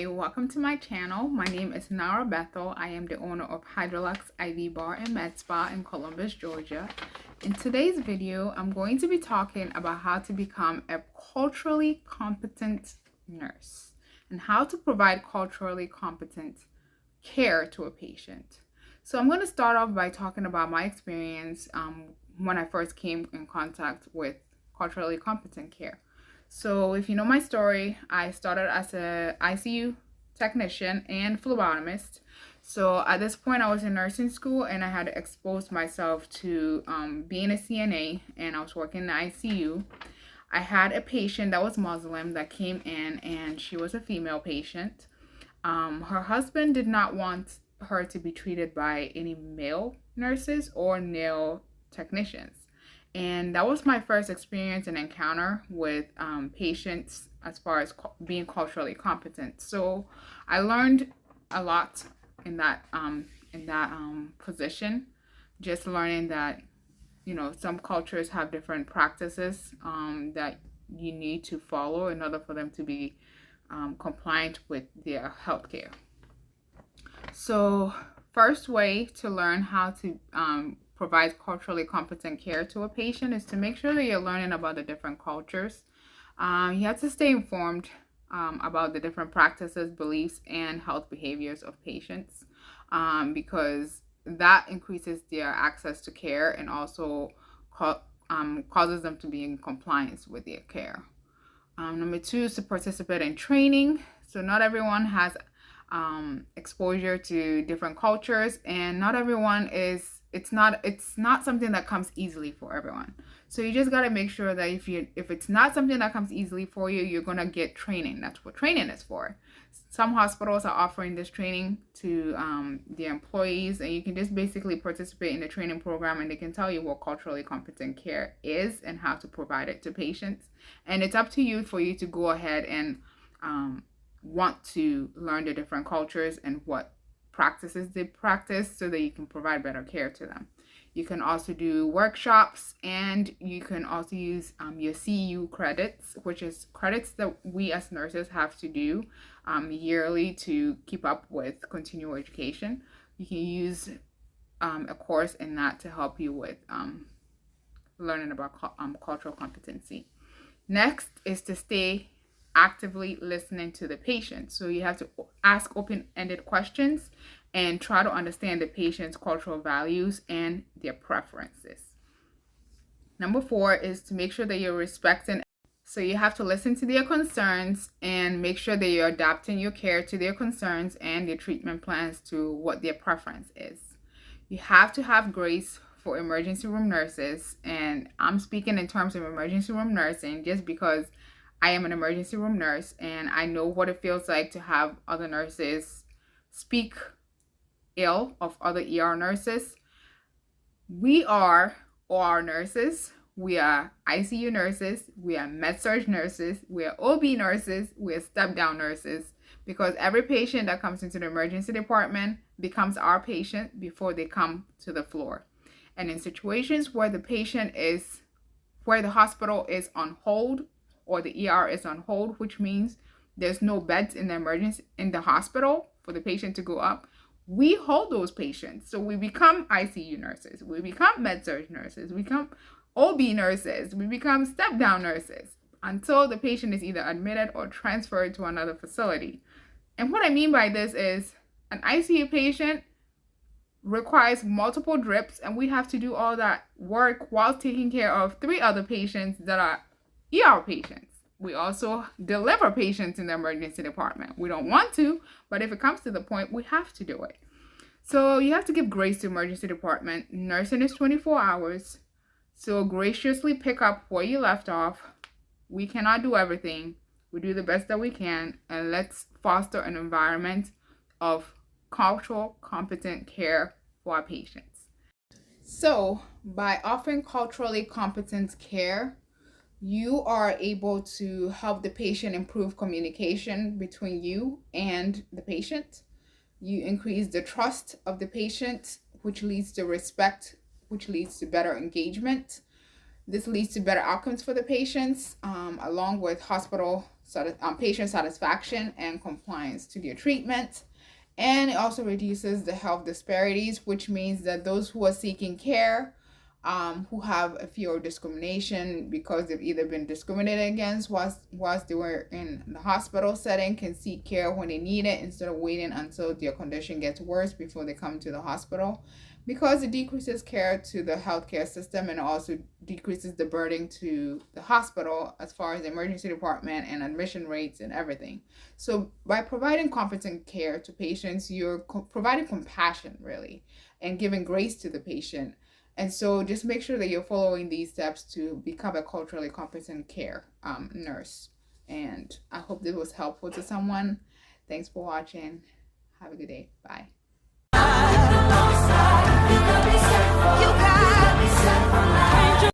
Hi, welcome to my channel. My name is Naarah Bethel. I am the owner of Hydrolux IV Bar and Med Spa in Columbus, Georgia. In today's video, I'm going to be talking about how to become a culturally competent nurse and how to provide culturally competent care to a patient. So I'm going to start off by talking about my experience when I first came in contact with culturally competent care. So if you know my story, I started as a ICU technician and phlebotomist. So at this point, I was in nursing school and I had exposed myself to being a CNA, and I was working in the ICU. I had a patient that was Muslim that came in, and she was a female patient. Her husband did not want her to be treated by any male nurses or male technicians. And that was my first experience and encounter with patients as far as being culturally competent. So I learned a lot in that position, just learning that some cultures have different practices that you need to follow in order for them to be compliant with their healthcare. So first way to learn how to provide culturally competent care to a patient is to make sure that you're learning about the different cultures. You have to stay informed about the different practices, beliefs, and health behaviors of patients because that increases their access to care and also causes them to be in compliance with their care. Number two is to participate in training. So not everyone has exposure to different cultures, and not everyone is it's not something that comes easily for everyone. So you just got to make sure that if it's not something that comes easily for you, you're going to get training. That's what training is for. Some hospitals are offering this training to their employees, and you can just basically participate in the training program, and they can tell you what culturally competent care is and how to provide it to patients. And it's up to you for you to go ahead and want to learn the different cultures and what practices they practice so that you can provide better care to them. You can also do workshops, and you can also use your CU credits, which is credits that we as nurses have to do yearly to keep up with continual education. You can use a course in that to help you with learning about cultural competency. Next is to stay actively listening to the patient. So you have to ask open-ended questions and try to understand the patient's cultural values and their preferences. Number four is to make sure that you're respecting. So you have to listen to their concerns and make sure that you're adapting your care to their concerns and their treatment plans to what their preference is. You have to have grace for emergency room nurses, and I'm speaking in terms of emergency room nursing just because I am an emergency room nurse, and I know what it feels like to have other nurses speak ill of other ER nurses. We are OR nurses, we are ICU nurses, we are med-surg nurses, we are OB nurses, we are step-down nurses, because every patient that comes into the emergency department becomes our patient before they come to the floor. And in situations where where the hospital is on hold, or the ER is on hold, which means there's no beds in the hospital for the patient to go up, we hold those patients. So we become ICU nurses, we become med-surg nurses, we become OB nurses, we become step-down nurses until the patient is either admitted or transferred to another facility. And what I mean by this is an ICU patient requires multiple drips, and we have to do all that work while taking care of 3 other patients that are ER patients. We also deliver patients in the emergency department. We don't want to, but if it comes to the point, we have to do it. So you have to give grace to emergency department. Nursing is 24 hours. So graciously pick up where you left off. We cannot do everything. We do the best that we can, and let's foster an environment of cultural competent care for our patients. So by offering culturally competent care, you are able to help the patient improve communication between you and the patient. You increase the trust of the patient, which leads to respect, which leads to better engagement. This leads to better outcomes for the patients, along with hospital patient satisfaction and compliance to their treatment. And it also reduces the health disparities, which means that those who are seeking care, who have a fear of discrimination because they've either been discriminated against whilst they were in the hospital setting, can seek care when they need it instead of waiting until their condition gets worse before they come to the hospital, because it decreases care to the healthcare system and also decreases the burden to the hospital as far as the emergency department and admission rates and everything. So by providing competent care to patients, you're providing compassion, really, and giving grace to the patient. And so just make sure that you're following these steps to become a culturally competent care nurse. And I hope this was helpful to someone. Thanks for watching. Have a good day. Bye.